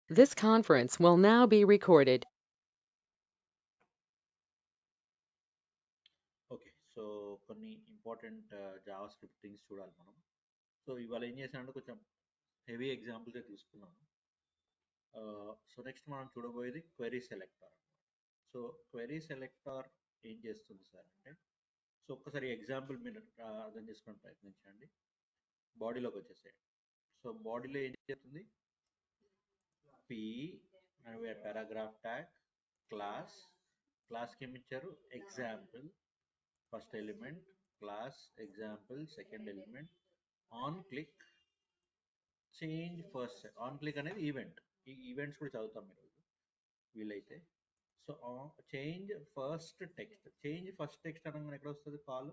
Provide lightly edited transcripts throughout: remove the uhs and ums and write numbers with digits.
This conference will now be recorded. Okay. So, కొన్ని important Java script things చూడాలి మనం. So, ఇవాళ ఏం చేశానంటే కొంచెం హెవీ ఎగ్జాంపుల్సే తీసుకున్నాను. సో, నెక్స్ట్ మనం చూడబోయేది query selector. So, query selector ఏం చేస్తుంది సార్ అంటే, సో, ఒక్కసారి ఎగ్జాంపుల్ మీరు అర్థం చేసుకోవడానికి ప్రయత్నించండి. బాడీలోకి వచ్చేసేయండి. సో, బాడీలో ఏం చేస్తుంది? P and paragraph tag class క్లాస్కి ఏమి ఇచ్చారు? Example first element class example second element on click change first on click అనేది ఈవెంట్. ఈ ఈవెంట్స్ కూడా చదువుతాం మీరు వీలైతే. సో చేంజ్ ఫస్ట్ టెక్స్ట్ అనగానే ఎక్కడ వస్తుంది కాల్?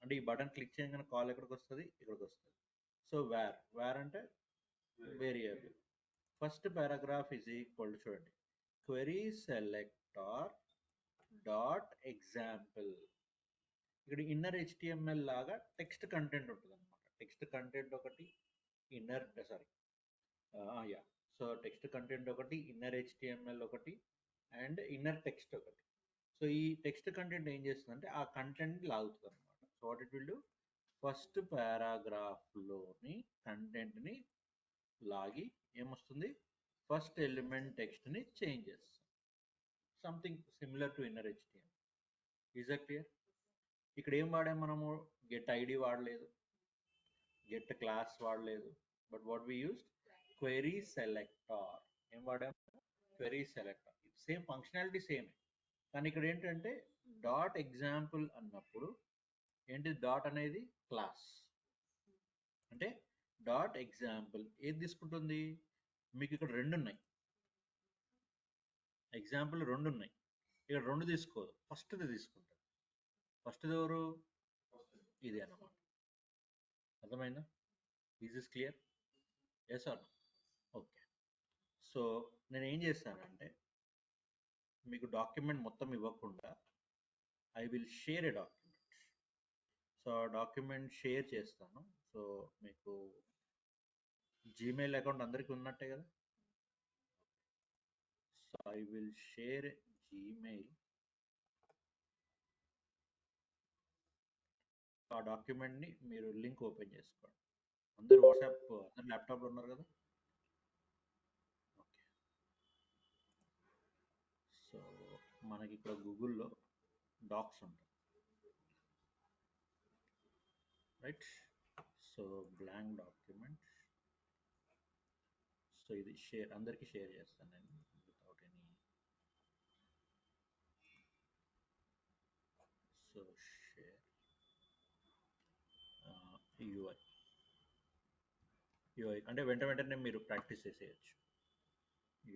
అంటే ఈ బటన్ క్లిక్ చేయగానే కాల్ ఎక్కడికి వస్తుంది? ఇక్కడికి వస్తుంది. సో వేర్ అంటే variable. First paragraph is equal చూడండి క్వెరీ సెలెక్టర్ డాట్ ఎగ్జాంపుల్. ఇక్కడ ఇన్నర్ హెచ్టిఎంఎల్ లాగా టెక్స్ట్ కంటెంట్ ఉంటుంది అనమాట. టెక్స్ట్ కంటెంట్ ఒకటి inner sorry yeah. So text content ఒకటి ఇన్నర్ హెచ్టిఎంఎల్ ఒకటి అండ్ ఇన్నర్ టెక్స్ట్ ఒకటి. సో ఈ టెక్స్ట్ కంటెంట్ ఏం చేస్తుందంటే ఆ కంటెంట్ లాగుతుంది అనమాట. So what it will do, first పారాగ్రాఫ్లోని కంటెంట్ని లాగి ఏమొస్తుంది? ఫస్ట్ ఎలిమెంట్ టెక్స్ట్ని చేంజ్ చేస్తుంది. Something similar to inner HTML. Is that clear? ఇక్కడ ఏం వాడాం మనము? గెట్ ఐడి వాడలేదు, గెట్ క్లాస్ వాడలేదు, but what we used query selector. ఏం వాడాం? Query selector. Same functionality same, కానీ ఇక్కడ ఏంటంటే డాట్ ఎగ్జాంపుల్ అన్నప్పుడు ఏంటి? డాట్ అనేది క్లాస్. అంటే డాట్ ఎగ్జాంపుల్ ఏది తీసుకుంటుంది? మీకు ఇక్కడ రెండు ఉన్నాయి, ఎగ్జాంపుల్ రెండు ఉన్నాయి. ఇక్కడ రెండు తీసుకోదు, ఫస్ట్ది తీసుకుంటుంది. ఫస్ట్ది ఎవరు? ఇది అన్నమాట. అర్థమైందా? Is this clear? Yes or no? Okay. So నేను ఏం చేస్తానంటే మీకు డాక్యుమెంట్ మొత్తం ఇవ్వకుండా I will share a document. So ఆ డాక్యుమెంట్ షేర్ చేస్తాను. సో మీకు జీమెయిల్ అకౌంట్ అందరికీ ఉన్నట్టే కదా? So I will share Gmail. ఆ డాక్యుమెంట్ని మీరు లింక్ ఓపెన్ చేసుకోండి. అందరు వాట్సాప్, అందరు ల్యాప్టాప్లో ఉన్నారు కదా? ఓకే. సో మనకి ఇక్కడ గూగుల్లో డాక్స్ ఉంటుంది, right? So blank document. So ఇది షేర్, అందరికీ షేర్ చేస్తాను నేను without any. So share UI. UI అంటే వెంటనే మీరు ప్రాక్టీస్ చేసేయచ్చు.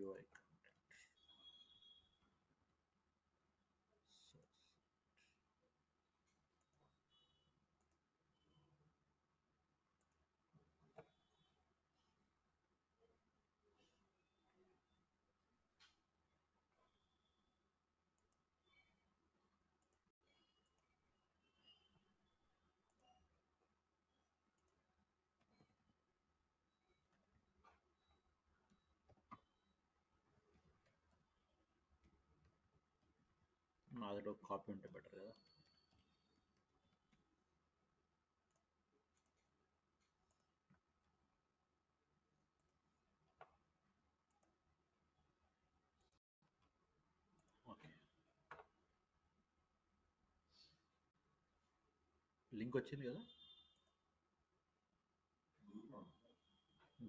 UI content. సో నా దగ్గర ఒక కాపీ ఉంటే బెటర్ కదా. ఓకే. లింక్ వచ్చింది కదా,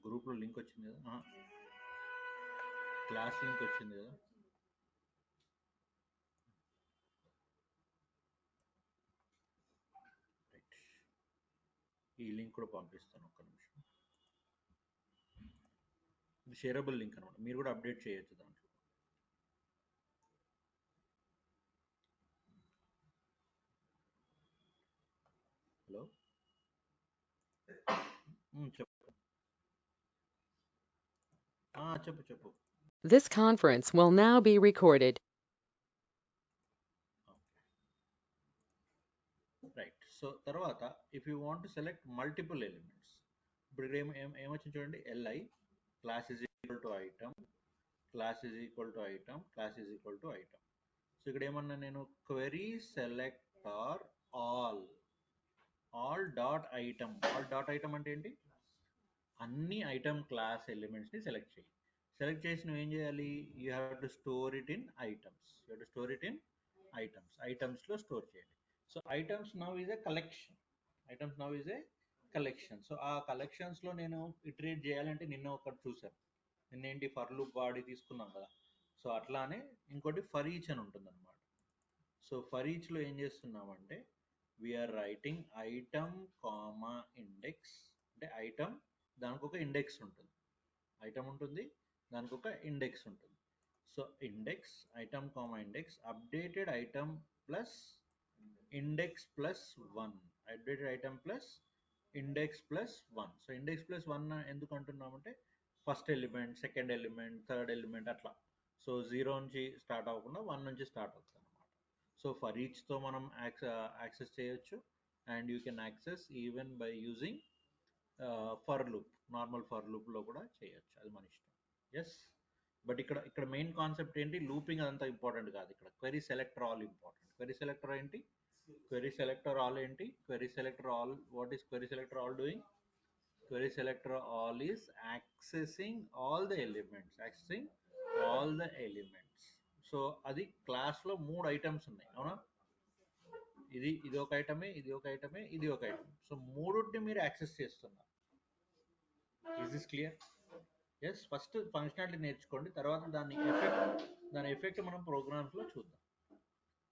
గ్రూప్లో లింక్ వచ్చింది కదా, క్లాస్ లింక్ వచ్చింది కదా. రైట్. ఈ లింక్ కూడా పంపిస్తాను, ఒక్క నిమిషం. ఇది షేరబుల్ లింక్ అనమాట, మీరు కూడా అప్డేట్ చేయొచ్చు దాంట్లో. హలో. చెప్పు. చెప్పు చెప్పు. This conference will now be recorded. Right. So తర్వాత if you want to select multiple elements, ఇప్పుడు ఇక్కడ ఏమొచ్చింది చూడండి, LI class is equal to item, class is equal to item, class is equal to item. సో ఇక్కడ ఏమన్నా నేను query selector all dot item అంటే ఏంటి, అన్ని ఐటమ్ క్లాస్ ఎలిమెంట్స్ని సెలెక్ట్ చేయి. సెలెక్ట్ చేసి నువ్వు ఏం చేయాలి, you have to store it in items. You have to store it in ఐటమ్స్లో స్టోర్ చేయాలి. So items now is a collection. So ఆ కలెక్షన్స్లో నేను ఇటరేట్ చేయాలంటే నిన్న ఒకటి చూసాను, నిన్నేంటి ఫర్ లూప్ వాడి తీసుకున్నాం కదా. సో అట్లానే ఇంకోటి ఫర్ ఈచ్ అని ఉంటుంది అనమాట. సో ఫర్ ఈచ్లో ఏం చేస్తున్నామంటే we're writing item comma index. అంటే ఐటమ్ దానికి ఒక ఇండెక్స్ ఉంటుంది, దానికి ఒక ఇండెక్స్ ఉంటుంది. So index item comma index updated item plus index plus 1, updated item plus index plus 1. So index plus 1 ఎందుకు అంటున్నామంటే first element, second element, third element అట్లా. సో 0 నుంచి స్టార్ట్ అవ్వకుండా 1 నుంచి స్టార్ట్ అవుతుంది అనమాట. సో ఫర్ ఈచ్తో మనం యాక్సెస్ చేయొచ్చు, and you can access even by using for loop, normal for లూప్లో కూడా చేయొచ్చు, అది మన ఇష్టం. ఎస్, బట్ ఇక్కడ మెయిన్ కాన్సెప్ట్ ఏంటి, లూపింగ్ అదంతా ఇంపార్టెంట్ కాదు, ఇక్కడ query selector all important. Query selector ఏంటి, క్వెరీ సెలెక్టర్ ఆల్ ఏంటి, query selector all, what is query selector all doing? Query selector all is accessing all the elements. So అది క్లాస్లో 3 items ఉన్నాయి, అవునా? ఇది ఒక ఐటమే, ఇది ఒక ఐటమే, ఇది ఒక ఐటమ్. సో మూడుని మీరు యాక్సెస్ చేస్తున్నారు. Is this clear? Yes, first functionality నేర్చుకోండి, తర్వాత దాని ఎఫెక్ట్ మనం ప్రోగ్రామ్స్లో చూద్దాం.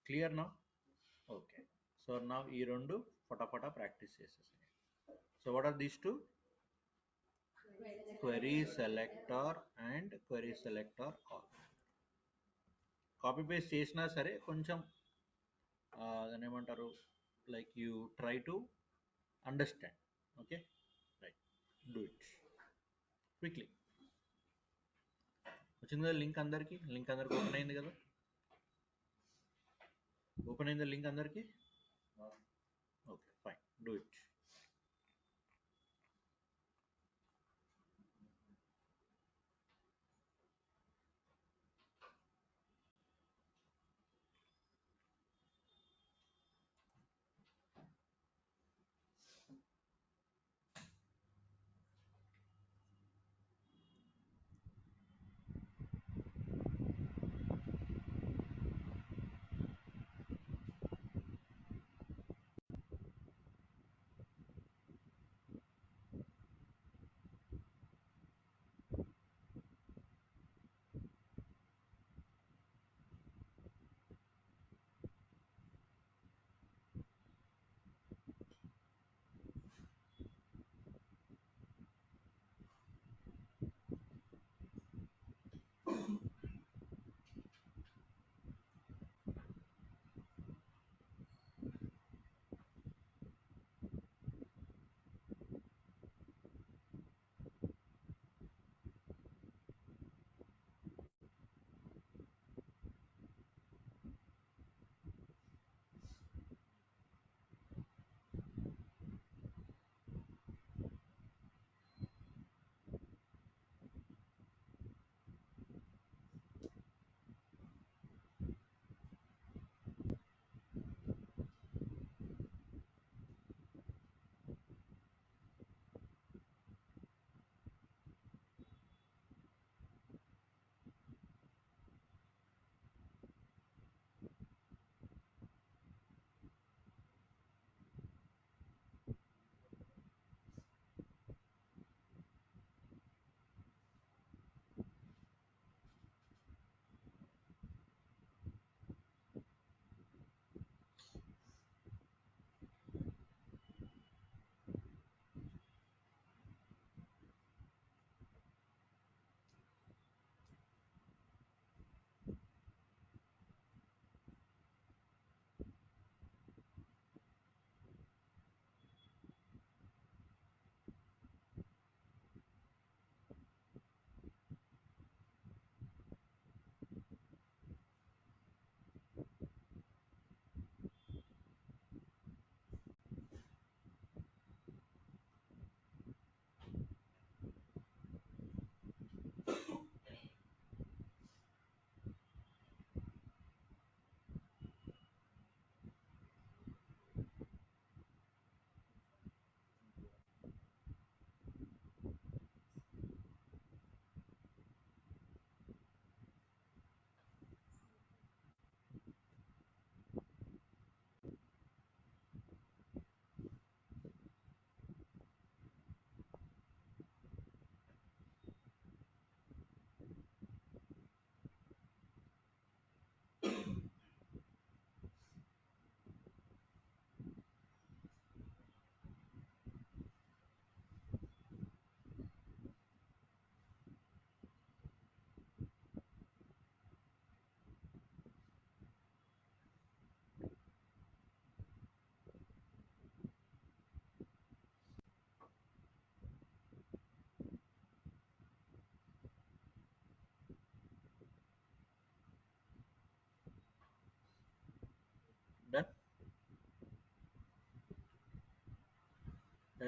క్లియర్ నా? ఓకే. సో నా ఈ రెండు ఫటాఫటా ప్రాక్టీస్ చేసేసాయి. So what are these two? Query selector and query selector all. Copy paste చేసినా సరే కొంచెం దాన్ని ఏమంటారు, like you try to understand. Okay, right, do it quickly. వచ్చింది కదా లింక్ అందరికి ఓపెన్ అయింది కదా? ఓపెన్ అయిందా లింక్ అందరికి? Okay, fine, do it.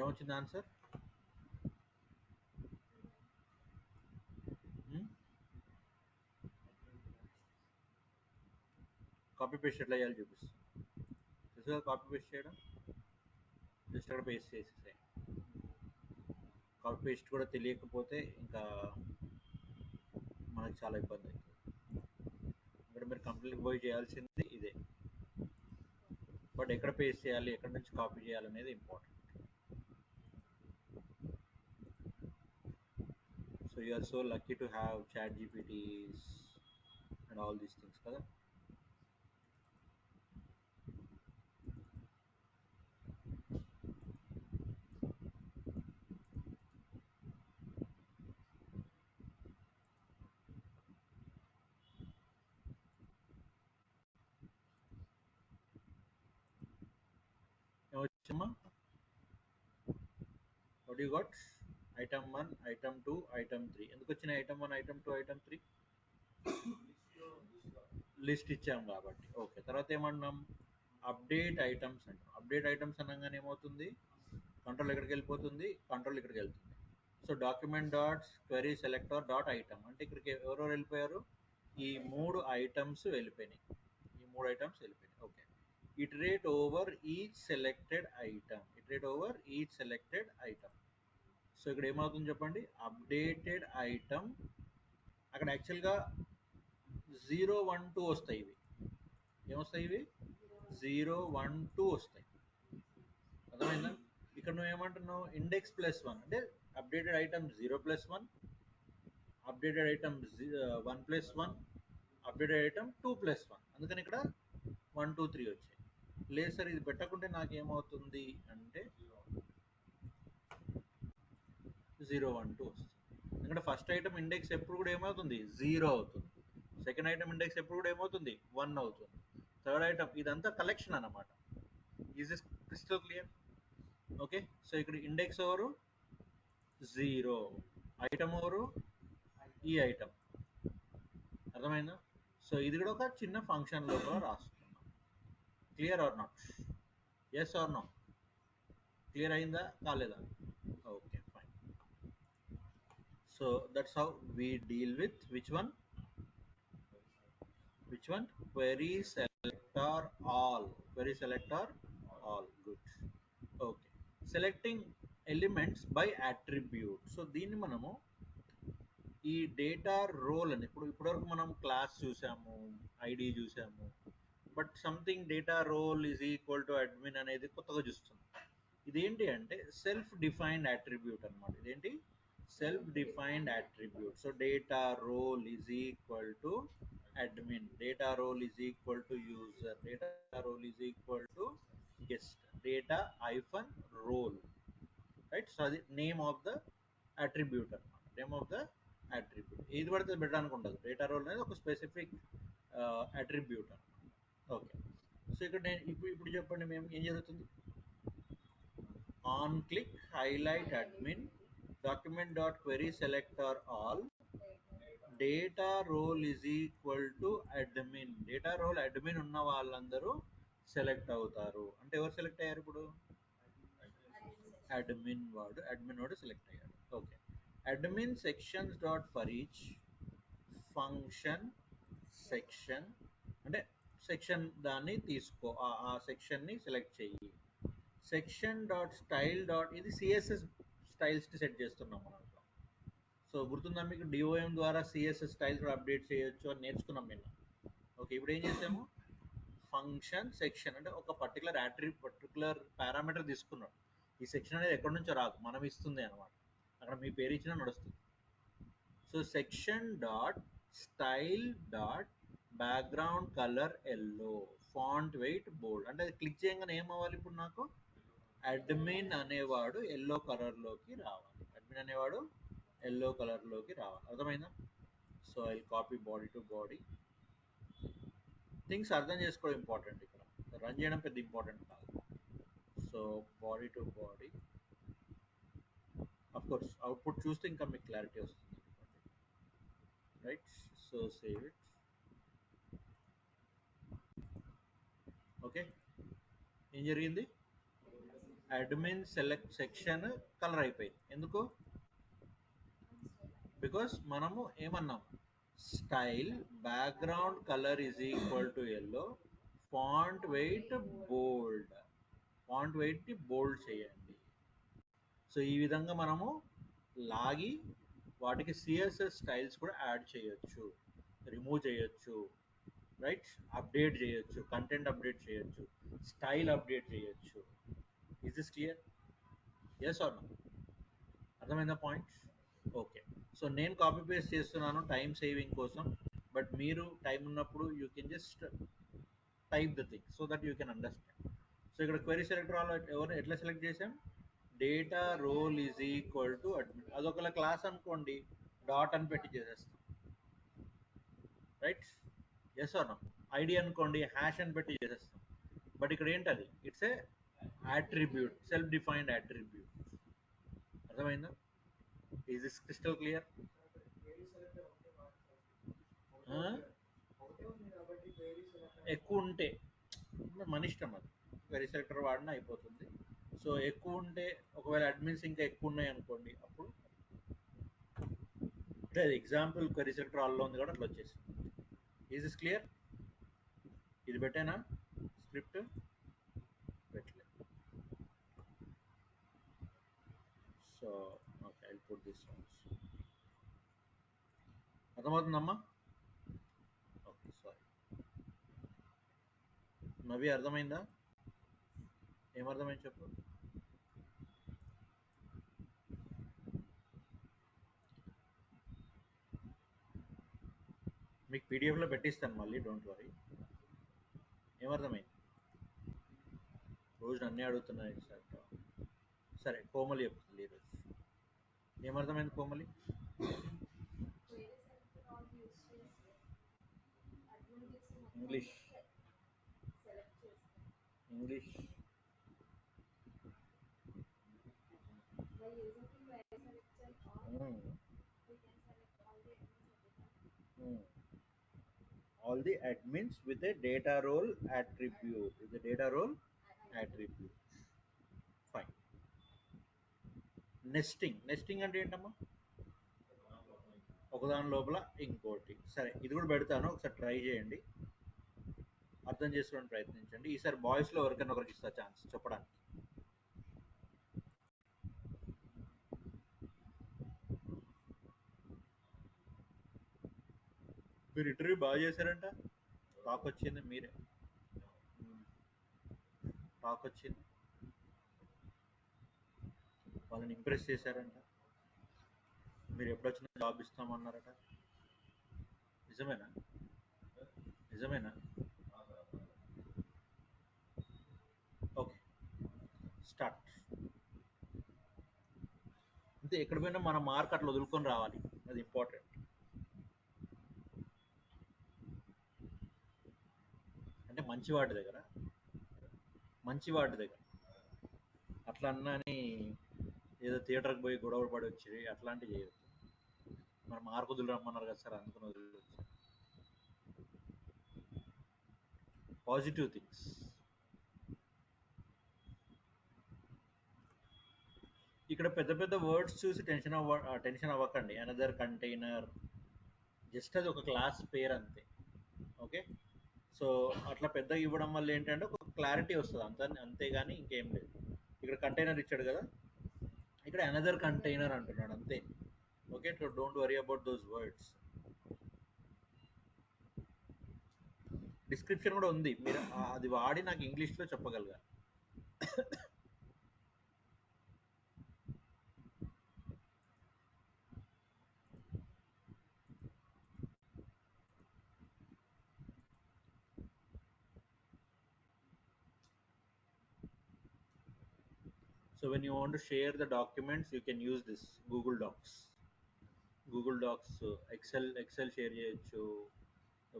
ఏమొచ్చింది ఆన్సర్? కాపీ పేస్ట్ ఎట్లా చేయాలి చూపిస్తాను. తెలుసు కదా కాపీ పేస్ట్ చేయడం, జస్ట్ అక్కడ పేస్ట్ చేసేసాయి. కాపీ పేస్ట్ కూడా తెలియకపోతే ఇంకా మనకు చాలా ఇబ్బంది అవుతుంది. ఇక్కడ మీరు కంప్లీట్ పోయి చేయాల్సింది ఇదే, బట్ ఎక్కడ పేస్ట్ చేయాలి, ఎక్కడ నుంచి కాపీ చేయాలి అనేది important. So you are so lucky to have chat GPTs and all these things కదా. ఏమొచ్చమ్మా? What you got? Item 1, item 2, item 3. ఎందుకు వచ్చినాయి ఐటమ్ 1, ఐటమ్ 2, ఐటమ్ 3? లిస్ట్ ఇచ్చాం కాబట్టి. ఓకే, తర్వాత ఏమన్నాం? అప్డేట్ ఐటమ్స్ అంటాం. అప్డేట్ ఐటమ్స్ అనగానే ఏమవుతుంది? కంట్రోల్ ఎక్కడికి వెళ్ళిపోతుంది? కంట్రోల్ ఇక్కడికి వెళ్తుంది. So document dot query selector dot item అంటే ఇక్కడికి ఎవరెవరు వెళ్ళిపోయారు? ఈ 3 ఐటమ్స్ వెళ్ళిపోయినాయి. ఈ 3 ఐటమ్స్ వెళ్ళిపోయినాయి. Okay, iterate over each selected item. Iterate over each selected item. So ఇక్కడ ఏమవుతుంది చెప్పండి? Updated item. అక్కడ యాక్చువల్గా 0, 1, 2 వస్తాయి. ఇవి ఏమొస్తాయి? ఇవి 0, 1, 2 వస్తాయి. అర్థమైందా? ఇక్కడ నువ్వు ఏమంటున్నావు? ఇండెక్స్ +1 అంటే updated item 0+1, updated item 1+1, updated item 2+1. అందుకని ఇక్కడ 1, 2, 3 వచ్చాయి. లేదు సార్ ఇది పెట్టకుంటే నాకు ఏమవుతుంది అంటే 0, 1, 2 వస్తుంది. ఎందుకంటే ఫస్ట్ ఐటమ్ ఇండెక్స్ ఎప్పుడు కూడా ఏమవుతుంది? 0 అవుతుంది. సెకండ్ ఐటమ్ ఇండెక్స్ ఎప్పుడు కూడా ఏమవుతుంది? 1 అవుతుంది. థర్డ్ ఐటమ్ ఇదంతా కలెక్షన్ అన్నమాట. Is this crystal clear? Okay, so ఇక్కడ ఇండెక్స్ ఎవరు? 0. ఐటమ్ ఎవరు? ఈ ఐటమ్. అర్థమైందా? సో ఇది కూడా ఒక చిన్న ఫంక్షన్ లోపల రాసుకున్నాం. Clear or not? Yes or no? Clear అయిందా కాలేదా? Okay fine. So that's how we deal with which one? Query selector all. Query selector all. Good. Okay, selecting elements by attribute. So దీన్ని మనము ఈ data role అని ఇప్పటివరకు మనం class చూసాము, ID చూసాము, but something data role is equal to admin అనేది కొత్తగా చూస్తున్నాం. ఇదేంటి అంటే సెల్ఫ్ డిఫైన్డ్ అట్రిబ్యూట్ అనమాట. ఇదేంటి? Self defined attribute. So data role is equal to admin, data role is equal to user, data role is equal to guest, data hyphen role, right? So the name of the attribute అనమాట. Name of the attribute ఏది పడితే పెట్టడానికి ఉండదు. Data role అనేది ఒక specific attribute అనమాట. Okay, so ఇక్కడ నేను ఇప్పుడు చెప్పండి మేము ఏం జరుగుతుంది? On click highlight admin document dot query selector all data role is equal to admin. Data role admin ఉన్న వాళ్ళందరూ సెలెక్ట్ అవుతారు. అంటే ఎవరు సెలెక్ట్ అయ్యారు ఇప్పుడు? అడ్మిన్ వాడు సెలెక్ట్ అయ్యాడు. Okay, admin sections dot for each function section అంటే సెక్షన్ దాన్ని తీసుకో, ఆ సెక్షన్ని సెలెక్ట్ చెయ్యి. సెక్షన్ డాట్ స్టైల్ డాట్ ఇది సిఎస్ఎస్ స్టైల్స్ని సెట్ చేస్తున్నాం మనం. సో గుర్తుందా మీకు? డిఓఎం ద్వారా సిఎస్ఎస్ స్టైల్స్ కూడా అప్డేట్ చేయొచ్చు అని నేర్చుకున్నాం నిన్న. ఓకే, ఇప్పుడు ఏం చేసాము? ఫంక్షన్ సెక్షన్ అంటే ఒక పర్టికులర్ పారామీటర్ తీసుకున్నాడు. ఈ సెక్షన్ అనేది ఎక్కడి నుంచో రాదు, మనం ఇస్తుంది అనమాట. అక్కడ మీ పేరు ఇచ్చినా నడుస్తుంది. So section dot style dot background colour yellow, font weight bold. అంటే అది క్లిక్ చేయగానే ఏమవ్వాలి ఇప్పుడు నాకు? అడ్మిన్ అనేవాడు ఎల్లో కలర్లోకి రావాలి. అడ్మిన్ అనేవాడు ఎల్లో కలర్లోకి రావాలి. అర్థమైందా? So I copy body to body. Things అర్థం చేసుకోవడం ఇంపార్టెంట్. ఇక్కడ రన్ చేయడం పెద్ద ఇంపార్టెంట్ కాదు. So body to body. Of course output చూస్తే ఇంకా మీకు క్లారిటీ వస్తుంది, right? So save it. Okay, ఏం జరిగింది? అడ్మిన్ సెలెక్ట్ సెక్షన్ కలర్ అయిపోయింది. ఎందుకు? బికాస్ మనము ఏమన్నాం, style background colour is equal to yellow, font weight bold, font వెయిట్ని బోల్డ్ చేయండి. సో ఈ విధంగా మనము లాగి వాటికి సిఎస్ఎస్ స్టైల్స్ కూడా యాడ్ చేయొచ్చు, రిమూవ్ చేయొచ్చు, రైట్, అప్డేట్ చేయొచ్చు, కంటెంట్ అప్డేట్ చేయొచ్చు, స్టైల్ అప్డేట్ చేయొచ్చు. Is this clear? Yes or no? అర్థమైందా పాయింట్? ఓకే. సో నేను కాపీ పేస్ట్ చేస్తున్నాను టైం సేవింగ్ కోసం, బట్ మీరు టైం ఉన్నప్పుడు you can just type the thing so that you can understand. So ఇక్కడ query selector ఎవరు ఎట్లా సెలెక్ట్ చేసాం, data role is equal to admin. అదొకల క్లాస్ అనుకోండి, డాట్ అని పెట్టి చేసేస్తాం, right? Yes or no? ID అనుకోండి, హ్యాష్ అని పెట్టి చేసేస్తాం. బట్ ఇక్కడ ఏంటది, it's a attribute, self defined attribute. అర్థమైందా? Is this crystal clear? ఎక్కువ ఉంటే మన ఇష్టం, అది క్వెరీ సెలెక్టర్ వాడినా అయిపోతుంది. సో ఎక్కువ ఉంటే, ఒకవేళ అడ్మిన్స్ ఇంకా ఎక్కువ ఉన్నాయి అనుకోండి, అప్పుడు అంటే అది ఎగ్జాంపుల్ క్వెరీ సెలెక్టర్ ఆల్లో ఉంది కాబట్టి అట్లా వచ్చేసింది. Is this clear? ఇది పెట్టేనా స్క్రిప్ట్? పెట్టలేదు. So okay, I put this also. అర్థమవుతుందమ్మా? Okay, sorry. నవి అర్థమైందా? ఏమర్థమైంది చెప్పు. మీకు పీడిఎఫ్లో పెట్టిస్తాను మళ్ళీ, డోంట్ వరీ. ఏమర్థమైంది? రోజు అన్నీ అడుగుతున్నాయి సార్. సరే, కోమలి చెప్తుంది ఈరోజు. ఏమర్థమైంది Komali? English English all the admins with a data role attribute, with a data role attribute. Fine. Nesting అంటే ఏంటమ్మా? ఒకదాని లోపల ఇంకోటి. సరే, ఇది కూడా పెడతాను, ఒకసారి ట్రై చేయండి, అర్థం చేసుకోవడానికి ప్రయత్నించండి. ఈసారి బాయ్స్లో ఎవరికైనా ఒకరికి ఇస్తా ఛాన్స్ చెప్పడానికి. మీరు ఇంటర్వ్యూ బాగా చేశారంట, టాక్ వచ్చింది, మీరే టాక్ వచ్చింది, వాళ్ళని ఇంప్రెస్ చేశారంట, మీరు ఎప్పుడొచ్చినా జాబ్ ఇస్తామన్నారట. నిజమేనా? నిజమేనా? Okay, start. అంతే, ఎక్కడ పోయినా మన మార్క్ అట్లా వదులుకొని రావాలి, అది ఇంపార్టెంట్. అంటే మంచివాడి దగ్గర అట్లా అన్నాని ఏదో థియేటర్కి పోయి గొడవ పడి వచ్చి అట్లాంటివి చేయదు. మన మార్క్ వదులు రమ్మన్నారు కదా సార్, అందుకని వదిలి. Positive things. ఇక్కడ పెద్ద పెద్ద వర్డ్స్ చూసి టెన్షన్ అవ్వకండి. అనదర్ కంటైనర్, జస్ట్ అది ఒక క్లాస్ పేరు అంతే. ఓకే, సో అట్లా పెద్దగా ఇవ్వడం వల్ల ఏంటంటే ఒక క్లారిటీ వస్తుంది అంతేగాని ఇంకేం లేదు. ఇక్కడ కంటైనర్ ఇచ్చాడు కదా, ఇక్కడ అనదర్ కంటైనర్ అంటున్నాడు అంతే. Okay, so don't worry about those words. Description కూడా ఉంది, మీరు అది వాడి నాకు ఇంగ్లీష్లో చెప్పగలగాలి. So when you want to share the documents, you can use this Google Docs. Excel share చేయొచ్చు,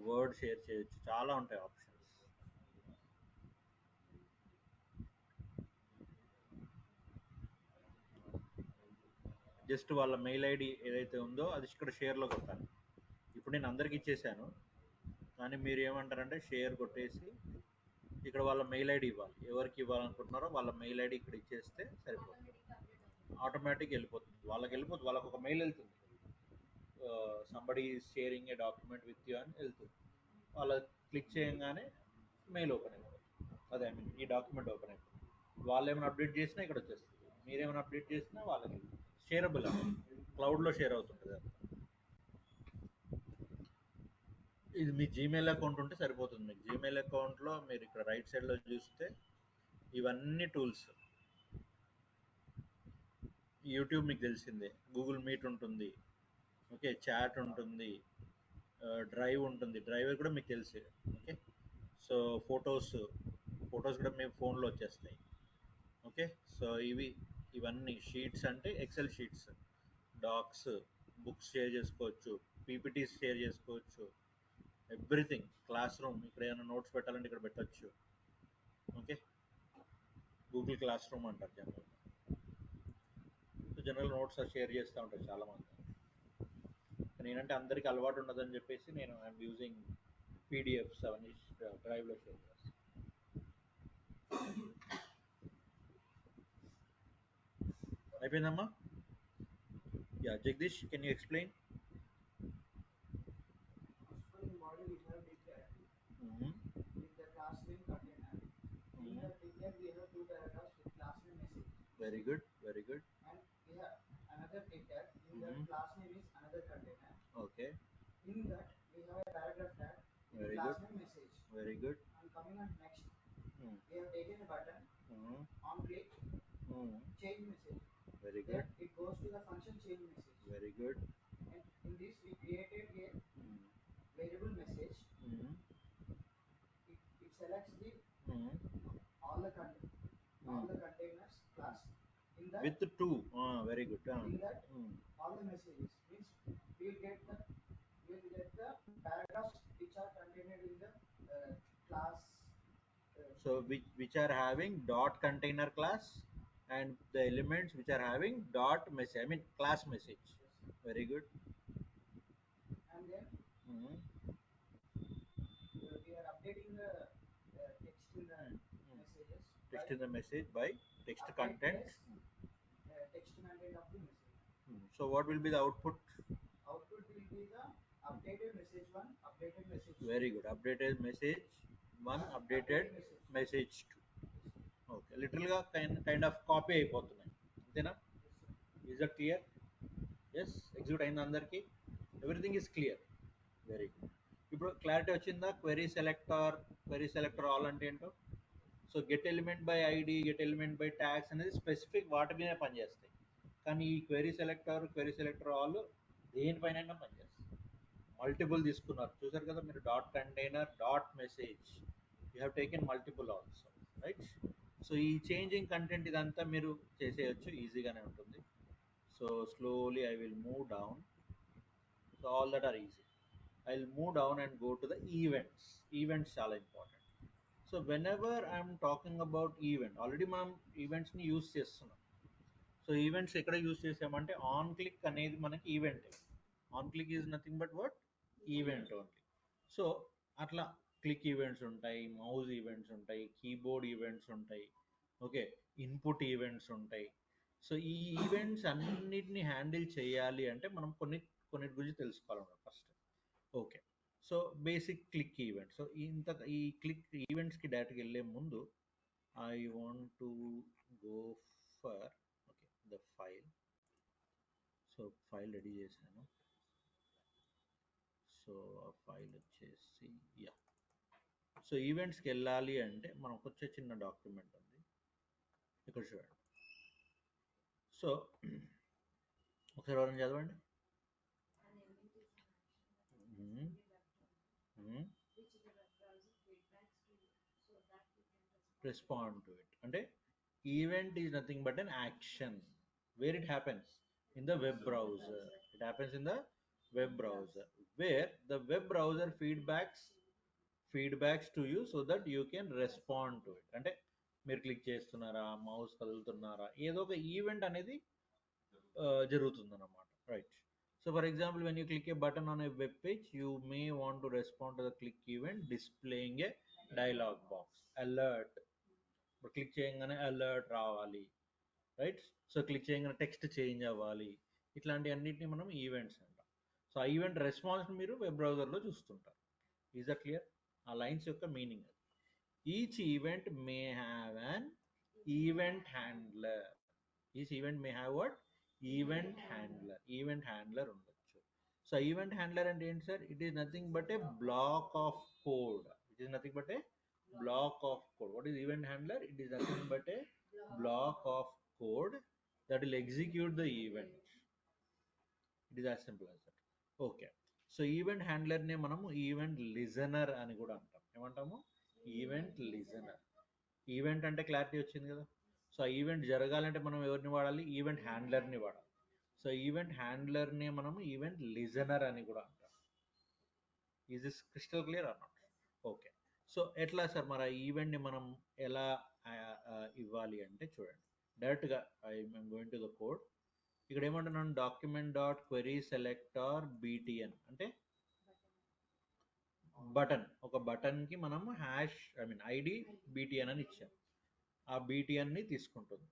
వర్డ్ షేర్ చేయొచ్చు, చాలా ఉంటాయి ఆప్షన్స్. జస్ట్ వాళ్ళ మెయిల్ ఐడి ఏదైతే ఉందో అది ఇక్కడ షేర్లో కొట్టాలి. ఇప్పుడు నేను అందరికి ఇచ్చేసాను, కానీ మీరు ఏమంటారంటే షేర్ కొట్టేసి ఇక్కడ వాళ్ళ మెయిల్ ఐడి ఇవ్వాలి, ఎవరికి ఇవ్వాలనుకుంటున్నారో వాళ్ళ మెయిల్ ఐడి ఇక్కడ ఇచ్చేస్తే సరిపోతుంది. ఆటోమేటిక్ వెళ్ళిపోతుంది, వాళ్ళకి ఒక మెయిల్ వెళ్తుంది, somebody sharing A document with you అని వెళ్తుంది. వాళ్ళ క్లిక్ చేయగానే మెయిల్ ఓపెన్ అయిపోతుంది, అదే ఐ మీన్ ఈ డాక్యుమెంట్ ఓపెన్ అయిపోతుంది. వాళ్ళు ఏమైనా అప్డేట్ చేసినా ఇక్కడ వచ్చేస్తుంది, మీరేమైనా అప్డేట్ చేసినా వాళ్ళకి షేరబుల్ అన్నమాట, క్లౌడ్లో షేర్ అవుతుంటుంది అంతా. ఇది మీ జీమెయిల్ అకౌంట్ ఉంటే సరిపోతుంది. మీకు జీమెయిల్ అకౌంట్లో మీరు ఇక్కడ రైట్ సైడ్లో చూస్తే ఇవన్నీ టూల్స్, యూట్యూబ్ మీకు తెలిసిందే, గూగుల్ మీట్ ఉంటుంది, ఓకే, చాట్ ఉంటుంది, డ్రైవ్ ఉంటుంది, డ్రైవర్ కూడా మీకు తెలిసే, ఓకే. సో ఫొటోస్ కూడా మీ ఫోన్లో వచ్చేస్తాయి, ఓకే. సో ఇవన్నీ షీట్స్ అంటే Excel sheets, docs, books share చేసుకోవచ్చు, పీపీటీస్ షేర్ చేసుకోవచ్చు, ఎవ్రీథింగ్. క్లాస్ రూమ్, ఇక్కడ ఏమైనా నోట్స్ పెట్టాలంటే ఇక్కడ పెట్టచ్చు, ఓకే. గూగుల్ క్లాస్ రూమ్ అంటారు general. So general notes share చేస్తూ ఉంటారు చాలామంది. నేనంటే అందరికీ అలవాటు ఉండదని చెప్పేసి నేను ఐఎమ్ యూజింగ్ పీడిఎఫ్స్ అవన్నీ డ్రైవ్లో షేర్ చేస్తాను. అయిపోయిందమ్మా? Yeah, Jagadish, can you explain? Very good, very good. And we have another ticket. In the class name is another container. Okay. In that we have a paragraph tag. Very class good. Name message. Very good. And coming on next, we have taken a button. On click, change message. Very good. Then it goes to the function change message. Very good. And in this we created a variable message. It selects the all the containers class. In that, with two, very good. In that, all the messages means we'll get the paragraphs which are contained in the class. So which are having dot container class, and the elements which are having dot message, I mean class message. Yes. Very good. And then we are updating the text in the messages. Text in the message by text content. Text content of the message. So what will be the output? Output will be the updated message 1, updated message 2. Very good. Updated message 1, updated message 2. Okay. Literally kind of copy అయిపోతున్నాయి, అంతేనా? Is that clear? Yes. Execute అయింది అందరికి? Everything is clear. Very good. ఇప్పుడు clarity వచ్చిందా? Query selector all అంటే ఏంటో. So get element by ID, get element by tags అనేది specific వాటి మీదే పనిచేస్తాయి. కానీ ఈ క్వెరీ సెలెక్టర్ ఆల్ దేనిపైన పనిచేస్తాయి. మల్టిపుల్ తీసుకున్నారు, చూసారు కదా మీరు, dot container, dot message, you have taken multiple also, right. So ఈ చేంజింగ్ కంటెంట్ ఇదంతా మీరు చేసేయచ్చు, ఈజీగానే ఉంటుంది. So slowly I will move down. So all that are easy. I will move down and go to the events. Events చాలా important. So whenever I'm talking about event, already మనం ఈవెంట్స్ని use చేస్తున్నాం. So events ఎక్కడ use చేసామంటే on click అనేది మనకి event. On click is nothing but what? Event only. So అట్లా click events ఉంటాయి, మౌజ్ ఈవెంట్స్ ఉంటాయి, కీబోర్డ్ ఈవెంట్స్ ఉంటాయి, ఓకే, ఇన్పుట్ ఈవెంట్స్ ఉంటాయి. సో ఈ ఈవెంట్స్ అన్నిటిని హ్యాండిల్ చేయాలి అంటే మనం కొన్నిటి గురించి తెలుసుకోవాలన్నమాట first. Okay. So basic click event. So ఈ క్లిక్ ఈవెంట్స్కి డైరెక్ట్గా వెళ్ళే ముందు I want to go for, okay, the file. So file ready చేశాను. సో ఆ ఫైల్ వచ్చేసి యా. సో ఈవెంట్స్కి వెళ్ళాలి అంటే మనకు వచ్చే చిన్న డాక్యుమెంట్ ఉంది ఇక్కడ చూడండి. సో ఒకసారి ఎవరైనా చదవండి. Respond to it. అంటే event is nothing but an action. Where it happens? In the web browser. It happens in the web browser, where the web browser feedbacks to you so that you can respond to it. అంటే మీరు click చేస్తున్నారా, mouse కదులుతున్నారా, ఏదో ఒక event అనేది జరుగుతుంది అన్నమాట, right. So for example, when you click a button on a web page, you may want to respond to the click event displaying a dialog box. Alert. ఇప్పుడు click చేయగానే alert రావాలి, right? So click చేయగానే text change అవ్వాలి, ఇట్లాంటి అన్నిటిని మనం events అంటాం. So ఆ ఈవెంట్ రెస్పాన్స్ మీరు వెబ్ బ్రౌజర్లో చూస్తుంటారు. Is that clear? ఆ లైన్స్ యొక్క మీనింగ్ అది. Each event may have an event handler. Each event may have what? Event handler. Event handler ఉండొచ్చు. సో ఈవెంట్ హ్యాండ్లర్ అంటే ఏంటి sir? It is nothing but A black of code. It is nothing but A block of code. What is event handler? It is nothing but a block of code that will execute the event. It is as simple as that. Okay. So event హ్యాండ్లర్నే మనము event listener అని కూడా అంటాం. ఏమంటాము? Event listener. Event అంటే clarity వచ్చింది కదా. So ఆ ఈవెంట్ జరగాలంటే మనం ఎవరిని వాడాలి? ఈవెంట్ హ్యాండ్లర్ని వాడాలి. సో ఈవెంట్ హ్యాండ్లర్నే మనము ఈవెంట్ లిజనర్ అని కూడా అంటాం. Is this crystal clear or not? Okay. So ఎట్లా సార్ మరి ఆ ఈవెంట్ని మనం ఎలా ఇవ్వాలి అంటే చూడండి, డైరెక్ట్గా I'm going to the code. ఇక్కడ ఏమంటున్నాను? Document dot query selector BTN అంటే బటన్. ఒక బటన్కి మనము ఐడి బీటీఎన్ అని ఇచ్చాం. ఆ బీటీఎన్ని తీసుకుంటుంది,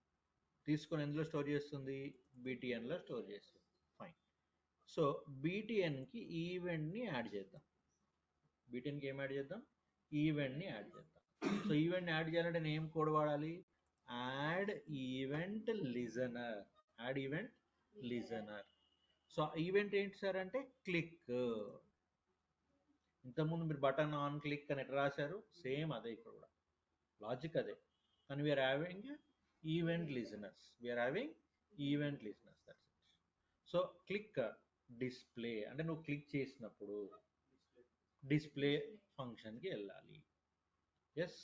తీసుకొని ఎందులో స్టోర్ చేస్తుంది? బీటీఎన్లో స్టోర్ చేస్తుంది. ఫైన్. సో బీటీఎన్కి ఈవెంట్ని యాడ్ చేద్దాం. బీటీఎన్కి ఏం యాడ్ చేద్దాం? ఈవెంట్ని యాడ్ చేద్దాం. సో ఈవెంట్ని యాడ్ చేయాలంటే నేను ఏం కోడ్ వాడాలి? Add event listener. Add event listener. So event ఏంటి సార్ అంటే క్లిక్. ఇంతకుముందు మీరు బటన్ ఆన్ క్లిక్ అని ఎట్లా రాశారు? సేమ్ అదే ఇక్కడ కూడా, లాజిక్ అదే. కానీ we're having event listeners. We're having event listeners. That's it. So click display అంటే నువ్వు క్లిక్ చేసినప్పుడు డిస్ప్లే ఫంక్షన్కి వెళ్ళాలి. ఎస్,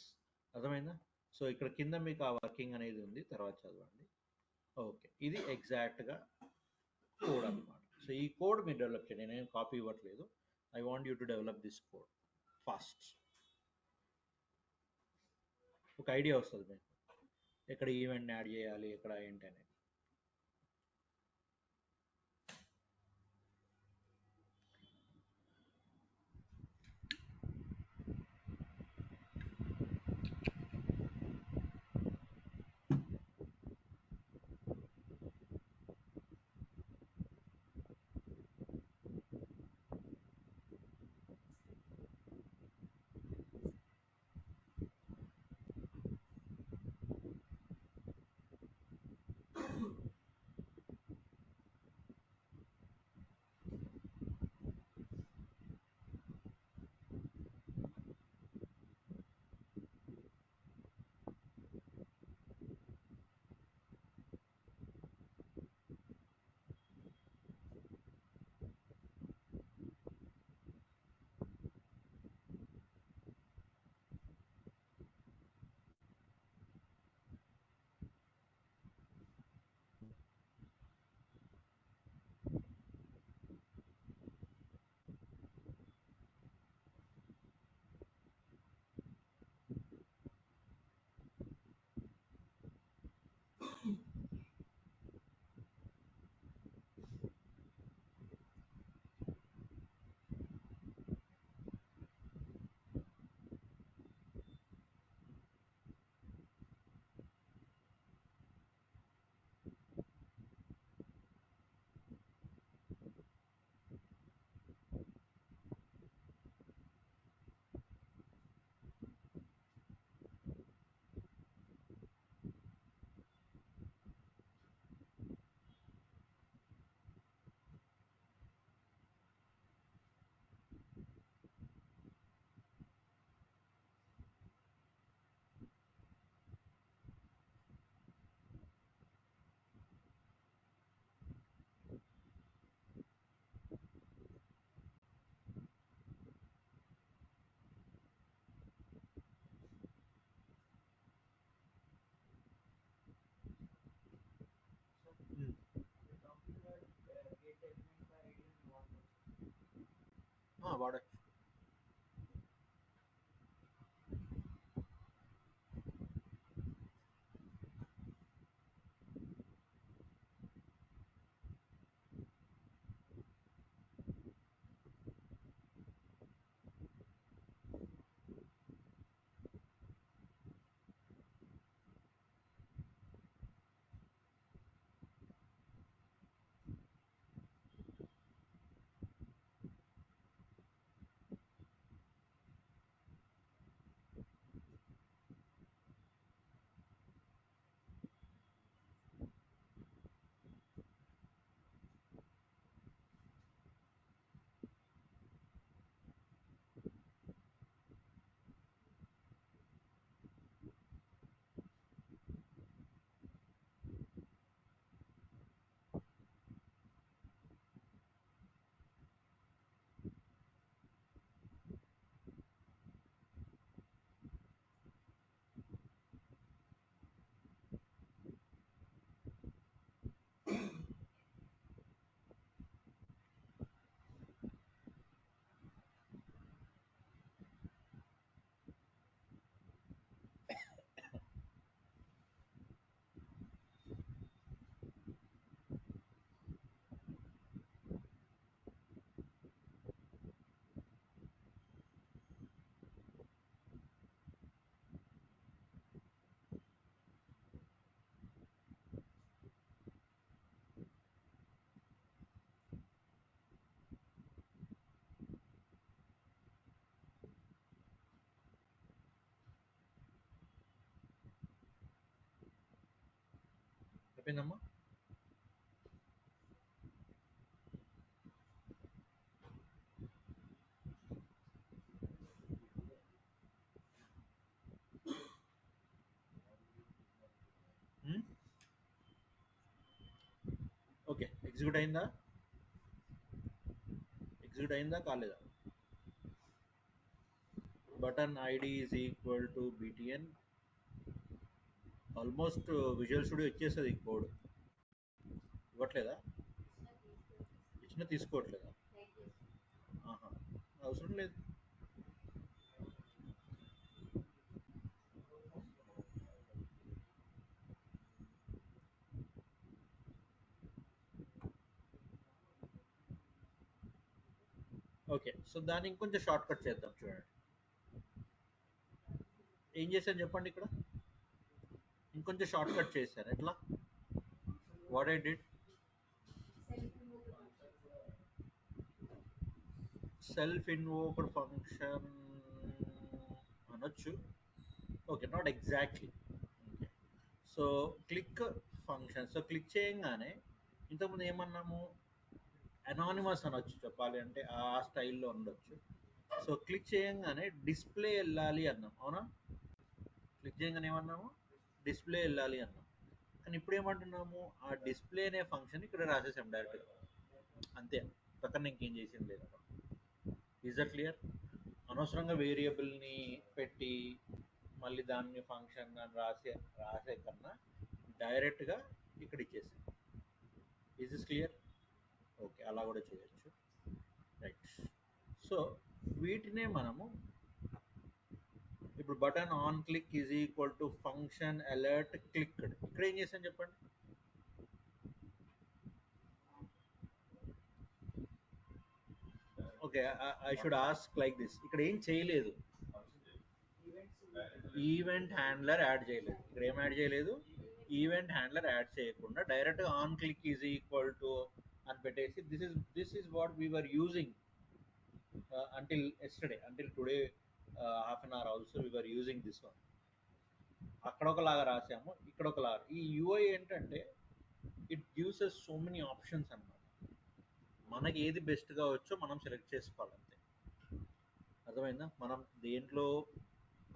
అర్థమైందా? సో ఇక్కడ కింద మీకు ఆ వర్కింగ్ అనేది ఉంది, తర్వాత చదవండి. ఓకే, ఇది ఎగ్జాక్ట్గా కోడ్ అనమాట. సో ఈ కోడ్ మీరు డెవలప్ చేయండి, నేను కాపీ ఇవ్వట్లేదు. I want you to develop this code fast. ఒక ఐడియా వస్తుంది మీకు ఎక్కడ ఈవెంట్ని యాడ్ చేయాలి, ఎక్కడ ఏంటి అనేది. వాడచ్చు. అయిపోయిందమ్మా? ఓకే, ఎగ్జిక్యూట్ అయిందా? ఎగ్జిక్యూట్ అయిందా కాలేదా? Button ID is equal to btn. Almost visual studio ఇచ్చేస్తుంది కోడ్. ఇవ్వట్లేదా? ఇచ్చినా తీసుకోవట్లేదా? ఆహా, అవసరం లేదు. ఓకే, సో దాన్ని ఇంకొంచెం షార్ట్ కట్ చేద్దాం. చూడండి ఏం చేశాను చెప్పండి. ఇక్కడ ఇంకొంచెం షార్ట్ కట్ చేశాను. ఎట్లా? What I did, self invoked function అనొచ్చు. Okay, not exactly. Okay, so click function. So click చేయగానే ఇంతకుముందు ఏమన్నాము, అనానిమస్ అనొచ్చు, చెప్పాలి అంటే ఆ స్టైల్లో ఉండొచ్చు. సో క్లిక్ చేయగానే డిస్ప్లే వెళ్ళాలి అన్నాం, అవునా? క్లిక్ చేయగానే ఏమన్నాము, డిస్ప్లే వెళ్ళాలి అన్నాం. కానీ ఇప్పుడు ఏమంటున్నాము, ఆ డిస్ప్లే అనే ఫంక్షన్ ఇక్కడ రాసేసాం డైరెక్ట్గా, అంతే. పక్కన ఇంకేం చేసింది లేదు. Is that clear? అనవసరంగా వేరియబుల్ని పెట్టి మళ్ళీ దాన్ని ఫంక్షన్ అని రాసే కన్నా డైరెక్ట్గా ఇక్కడ ఇచ్చేసాం. Is this clear? ఓకే, అలా కూడా చేయొచ్చు. రైట్. సో వీటినే మనము ఇప్పుడు button on click is equal to function alert clicked. ఇక్కడ ఏం చేసాను చెప్పండి. Okay, I should ask like this. ఇక్కడ ఏం చేయలేదు, ఈవెంట్ హ్యాండ్లర్ యాడ్ చేయలేదు. ఇక్కడ ఏం యాడ్ చేయలేదు, ఈవెంట్ హ్యాండ్లర్ యాడ్ చేయకుండా డైరెక్ట్గా on click is equal to అని పెట్టేసి this is what we were using until yesterday, until today half an hour also we were using this one. అక్కడ ఒకలాగా రాసాము, ఇక్కడ ఒకలాగా. ఈ యూఐ ఏంటంటే it gives us so many options అన్నమాట. మనకి ఏది బెస్ట్గా వచ్చో మనం సెలెక్ట్ చేసుకోవాలి, అంతే. అర్థమైందా? మనం దేంట్లో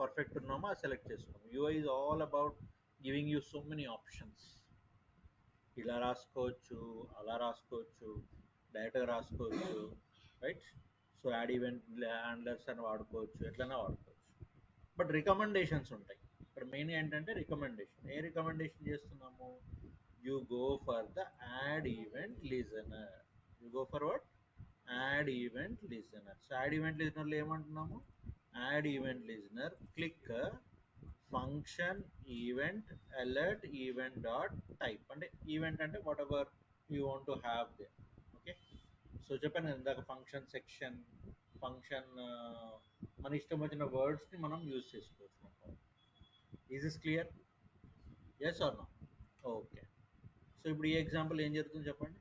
పర్ఫెక్ట్ ఉన్నామో అది సెలెక్ట్ చేసుకున్నాం. UI is all about giving you so many options. ఇలా రాసుకోవచ్చు, అలా రాసుకోవచ్చు, డైరెక్ట్గా రాసుకోవచ్చు, right? So add event handlers అని వాడుకోవచ్చు, ఎట్లైనా వాడుకోవచ్చు. బట్ రికమెండేషన్స్ ఉంటాయి ఇక్కడ. మెయిన్ ఏంటంటే రికమెండేషన్. ఏ రికమెండేషన్ చేస్తున్నాము, you go for the add event listener. You go for what? Add event listener. So add event లిజనర్లో ఏమంటున్నాము, add event listener click function event alert event dot type. అంటే event అంటే whatever you want to have they. Okay, so చెప్పాను కదా ఇందాక, function section, function, మన ఇష్టం వచ్చిన వర్డ్స్ని మనం యూజ్ చేసుకోవచ్చు. Is this clear? Yes or no? Okay, so ఇప్పుడు ఈ ఎగ్జాంపుల్ ఏం జరుగుతుంది చెప్పండి.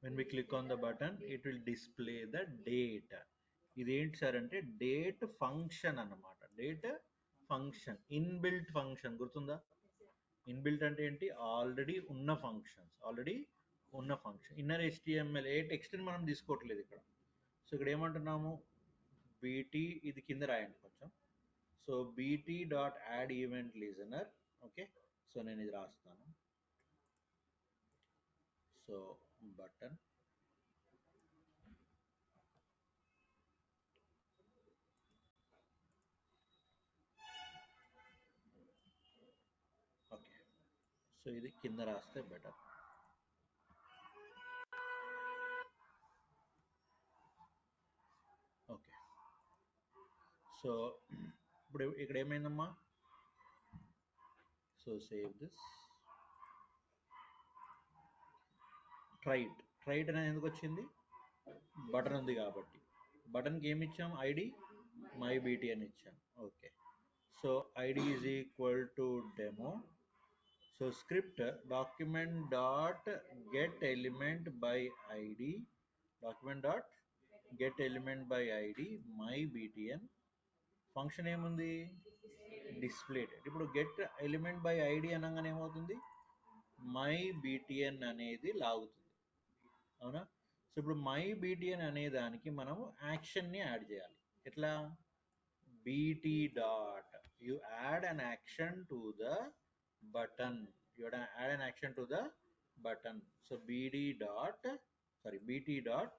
When we click on the button, it will display the date. ఇదేంటి సార్ అంటే డేట్ ఫంక్షన్ అన్నమాట. డేట్ ఫంక్షన్, ఇన్బిల్ట్ ఫంక్షన్, గుర్తుందా? ఇన్బిల్ట్ అంటే ఏంటి, ఆల్రెడీ ఉన్న ఫంక్షన్స్, ఆల్రెడీ ఉన్న ఫంక్షన్. ఇన్నర్ HTML ఏ టెక్స్ట్ని మనం తీసుకోవట్లేదు ఇక్కడ. సో ఇక్కడ ఏమంటున్నాము, బీటీ, ఇది కింద రాయండి కొంచెం. So BT dot add event listener. Okay, so నేను ఇది రాస్తాను. సో బటన్ ఓకే, సో ఇది కింద రాస్తే బెటర్. ఓకే, సో ఇప్పుడు ఇక్కడ ఏమైందమ్మా? So save this. ట్రైట్ అనేది ఎందుకు వచ్చింది? బటన్ ఉంది కాబట్టి. బటన్కి ఏమి ఇచ్చాం? ఐడి మై బీటీ అని ఇచ్చాం. Okay. So ID is equal to demo. So script document dot get element by ID, document dot get element by ID my BTN. Function ఏముంది? Display date. ఇప్పుడు గెట్ ఎలిమెంట్ బై ఐడి అనగానే ఏమవుతుంది? My BTN అనేది లాగుతుంది, అవునా? So ఇప్పుడు my BTN అనే దానికి మనము యాక్షన్ని యాడ్ చేయాలి. ఎట్లా? BT dot you add an action to the button. You add an action to the button. So BT dot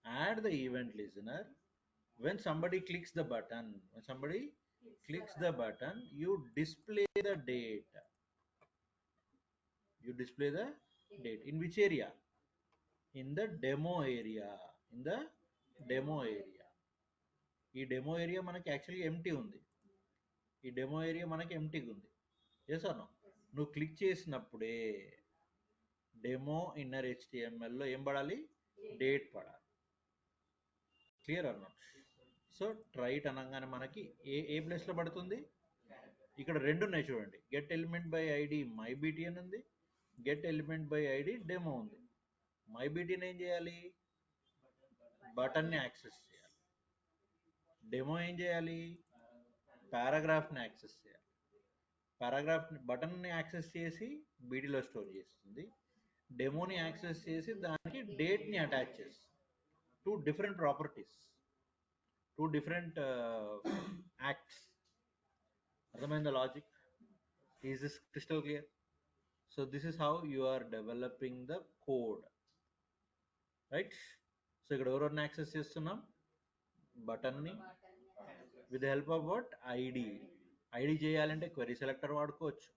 add the event listener. When somebody clicks the button, you display the date. In which area? In the demo area. ఈ demo area మనకి యాక్చువల్గా empty ఉంది. ఈ demo area మనకి ఎంటీగా ఉంది. Yes or no? నువ్వు click చేసినప్పుడే డెమో ఇన్నర్ HTML ఏం పడాలి? డేట్ పడాలి. Clear or not? సో ట్రైట్ అనగానే మనకి ఏ ప్లేస్లో పడుతుంది? ఇక్కడ రెండు ఉన్నాయి చూడండి. Get element by ID my BTN ఉంది, get element by ID demo ఉంది. మై బీటీఎన్ ఏం చేయాలి? బటన్ని యాక్సెస్ చేయాలి. డెమో ఏం చేయాలి? పారాగ్రాఫ్ని యాక్సెస్ చేయాలి. బటన్ని యాక్సెస్ చేసి బీటీలో స్టోర్ చేస్తుంది. డెమోని యాక్సెస్ చేసి దానికి డేట్ని అటాచ్ చేస్తుంది. Two different properties, two different acts. అర్థమైందా logic? Is this crystal clear? So this is how you are developing the code, right? So ఇక్కడ ఎవరెవరిని యాక్సెస్ చేస్తున్నాం? బటన్ని. With help of what? ID చేయాలంటే క్వెరీ సెలెక్టర్ వాడుకోవచ్చు,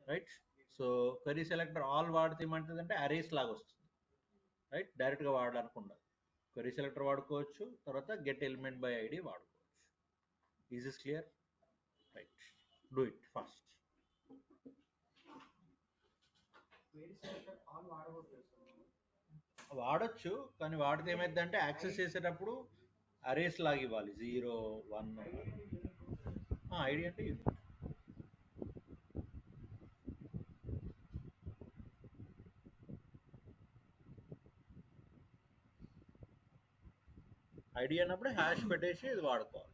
right? So query selector all వాడితే ఏమంటుందంటే arrays లాగా వస్తుంది, రైట్? డైరెక్ట్గా వాడాలనుకుండా క్వెరీ సెలెక్టర్ వాడుకోవచ్చు, తర్వాత గెట్ ఎలిమెంట్ బై ఐడి వాడుకోవచ్చు. Is this clear? Right, do it fast. వాడచ్చు, కానీ వాడితే ఏమైందంటే యాక్సెస్ చేసేటప్పుడు అరేస్ లాగా ఇవ్వాలి, 0 1. ఐడి అంటే ఐడి అన్నప్పుడు హ్యాష్ పెట్టేసి ఇది వాడుకోవాలి.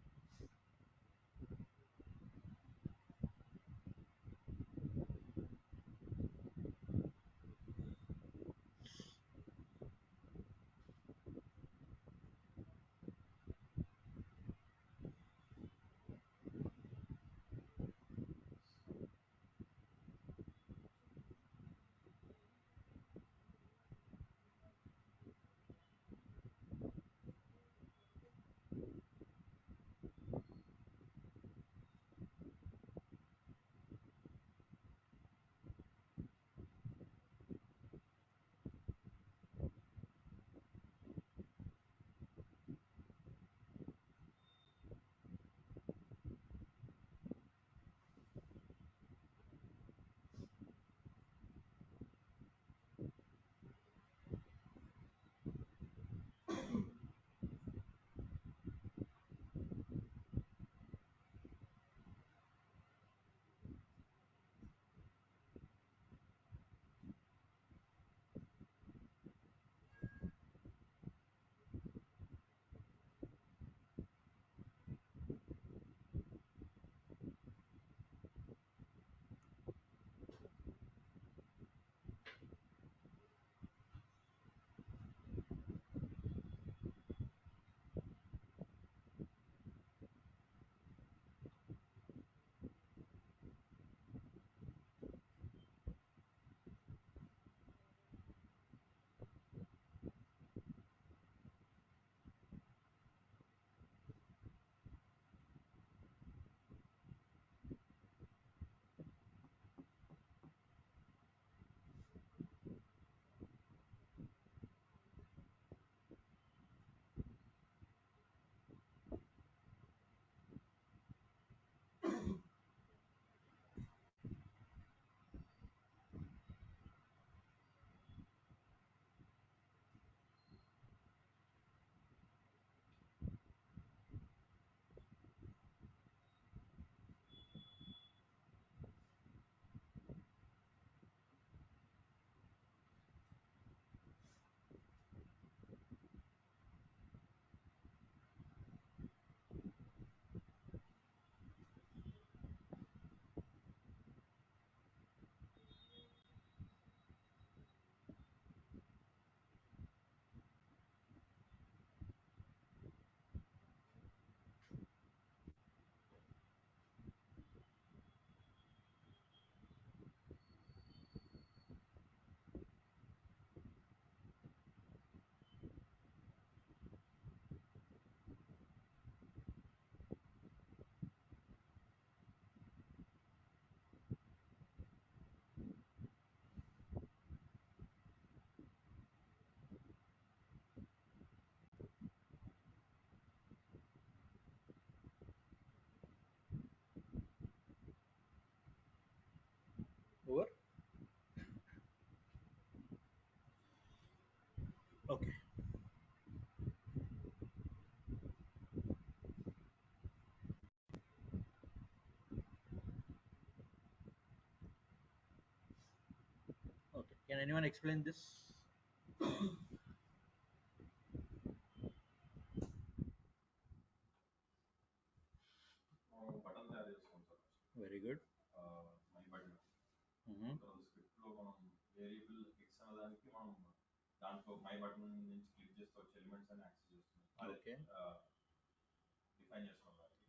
over. Okay. Okay. Can anyone explain this? Very good. Mhm. Okay.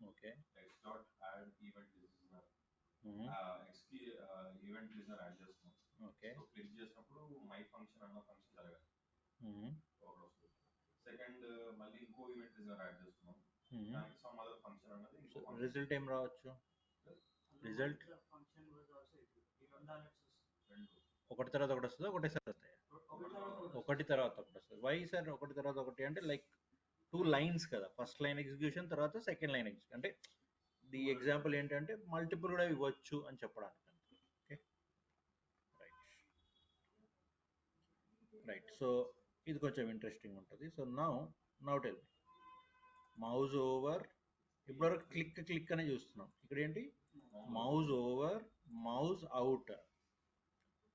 Okay. Mhm. Okay. Mhm. Mhm. So result ఏం రావచ్చు? రిజల్ట్ ఒకటి తర్వాత ఒకటి వస్తుందా, ఒకటేసారి వస్తాయా? ఒకటి తర్వాత ఒకటి వస్తుంది. వై సార్ ఒకటి తర్వాత ఒకటి అంటే లైక్ టూ లైన్స్ కదా, ఫస్ట్ లైన్ ఎగ్జిక్యూషన్ తర్వాత సెకండ్ లైన్ ఎగ్జిక్యూషన్. అంటే ది ఎగ్జాంపుల్ ఏంటంటే మల్టిపుల్ కూడా ఇవ్వచ్చు అని చెప్పడానికి. Okay, right right. సో ఇది కొంచెం ఇంట్రెస్టింగ్ ఉంటుంది. So now tell mouse over. ఇప్పటివరకు క్లిక్ క్లిక్ అనే చూస్తున్నాం. ఇక్కడ ఏంటి? Mouse over, mouse out,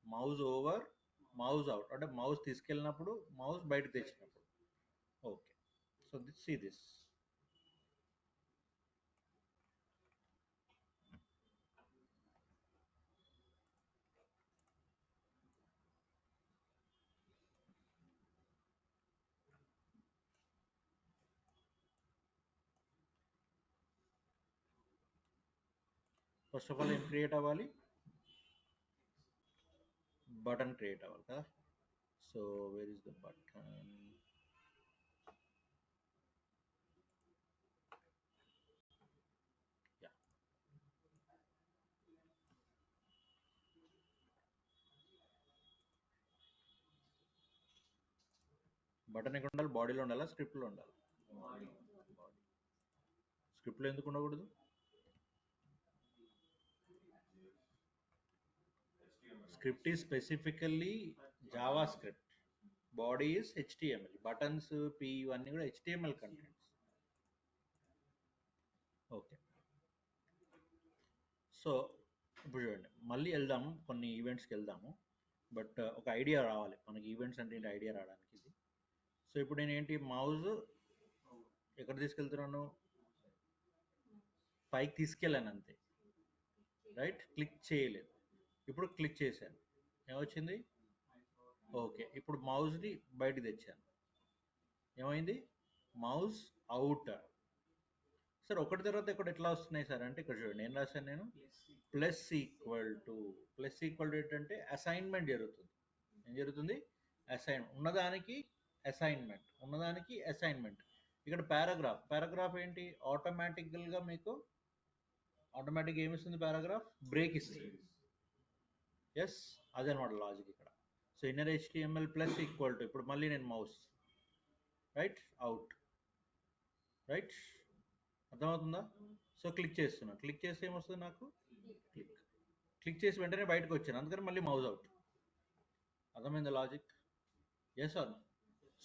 mouse over, mouse out. అంటే మౌజ్ తీసుకెళ్ళినప్పుడు, మౌజ్ బయటకు తెచ్చినప్పుడు. Okay, so this first of all ఏం క్రియేట్ అవ్వాలి? బటన్ క్రియేట్ అవ్వాలి కదా. So where is the button? Yeah, button ఎక్కడ ఉండాలి? బాడీలో ఉండాలా, స్క్రిప్ట్లో ఉండాలి? బాడీ. స్క్రిప్ట్లో ఎందుకు ఉండకూడదు? Script is specifically Java script. Body is HTML. Buttons, P ఇవన్నీ కూడా హెచ్టిఎంఎల్ కంటెంట్స్. ఓకే, సో ఇప్పుడు చూడండి, మళ్ళీ వెళ్దాము, కొన్ని ఈవెంట్స్కి వెళ్దాము. బట్ ఒక ఐడియా రావాలి మనకి, ఈవెంట్స్ అంటే ఏంటి ఐడియా రావడానికి ఇది. సో ఇప్పుడు నేను ఏంటి, మౌజ్ ఎక్కడ తీసుకెళ్తున్నాను? పైకి తీసుకెళ్ళాను అంతే, రైట్? క్లిక్ చేయలేదు. ఇప్పుడు క్లిక్ చేశాను, ఏమొచ్చింది? ఓకే, ఇప్పుడు మౌజ్ని బయటికి తెచ్చాను, ఏమైంది? మౌజ్ అవుట్. సార్ ఒకటి తర్వాత ఇక్కడ ఎట్లా వస్తున్నాయి సార్ అంటే, ఇక్కడ చూడండి ఏం రాశాను నేను, plus equal to. Plus equal to ఏంటంటే అసైన్మెంట్ జరుగుతుంది. ఏం జరుగుతుంది? ఉన్నదానికి అసైన్మెంట్, ఉన్నదానికి అసైన్మెంట్. ఇక్కడ పారాగ్రాఫ్ ఏంటి? ఆటోమేటిక్గా మీకు ఆటోమేటిక్ ఏమిస్తుంది? పారాగ్రాఫ్ బ్రేక్ ఇస్తుంది. ఎస్, అదనమాట లాజిక్ ఇక్కడ. So inner HTML plus equal to, ఇప్పుడు మళ్ళీ నేను మౌస్ రైట్ అవుట్, రైట్, అర్థమవుతుందా? సో క్లిక్ చేస్తున్నా, క్లిక్ చేస్తే ఏమొస్తుంది నాకు? క్లిక్. క్లిక్ చేసి వెంటనే బయటకు వచ్చాను, అందుకని మళ్ళీ మౌజ్ అవుట్. అర్థమైందా లాజిక్? Yes or?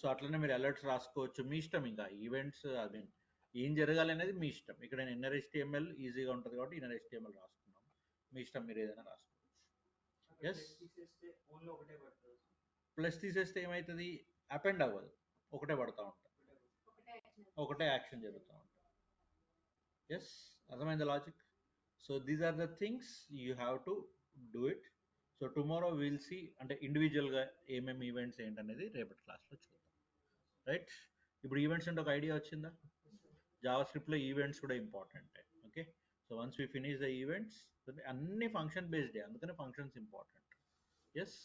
సో అట్లనే మీరు అలర్ట్స్ రాసుకోవచ్చు, మీ ఇష్టం. ఇంకా ఈవెంట్స్ ఐ మీన్ ఏం జరగాలి అనేది మీ ఇష్టం. ఇక్కడ నేను ఇన్నర్ హెచ్టిఎంఎల్ ఈజీగా ఉంటుంది కాబట్టి ఇన్నర్ హెచ్టిఎంఎల్ రాసుకున్నాం. మీ ఇష్టం, మీరు ఏదైనా రాసుకోవచ్చు. ఎస్, ప్లస్ తీసేస్తే ఏమవుతుంది? అపెండ్ అవ్వదు, ఒకటే పడతా ఉంటుంది, ఒకటే యాక్షన్ జరుగుతూ ఉంటుంది. ఎస్, అర్థమైంది logic? So these are the things you have to do it. So tomorrow will see, అంటే ఇండివిజువల్గా ఏమేమి ఈవెంట్స్ ఏంటనేది రేపటి క్లాస్లో చూద్దాం, రైట్? ఇప్పుడు ఈవెంట్స్ అంటే ఒక ఐడియా వచ్చిందా? జావా స్క్రిప్ట్లో ఈవెంట్స్ కూడా important. Okay, so once we finish the events, అన్ని ఫంక్షన్ బేస్డే, అందుకనే ఫంక్షన్స్ ఇంపార్టెంట్. ఎస్,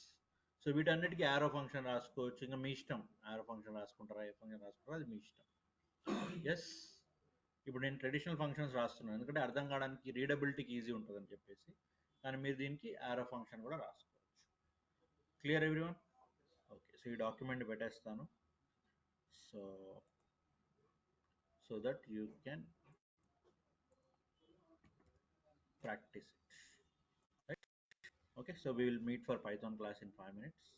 సో వీటన్నిటికీ యారో ఫంక్షన్ రాసుకోవచ్చు, ఇంకా మీ ఇష్టం. యారో ఫంక్షన్ రాసుకుంటారా, ఏ ఫంక్షన్ రాసుకుంటారా, అది మీ ఇష్టం. ఎస్, ఇప్పుడు నేను ట్రెడిషనల్ ఫంక్షన్స్ రాస్తున్నాను ఎందుకంటే అర్థం కావడానికి, రీడబిలిటీకి ఈజీ ఉంటుందని చెప్పేసి. కానీ మీరు దీనికి యారో ఫంక్షన్ కూడా రాసుకోవచ్చు. Clear everyone? ఓకే, సో ఈ డాక్యుమెంట్ పెట్టేస్తాను, so that you can practice it. Okay, so we will meet for Python class in 5 minutes.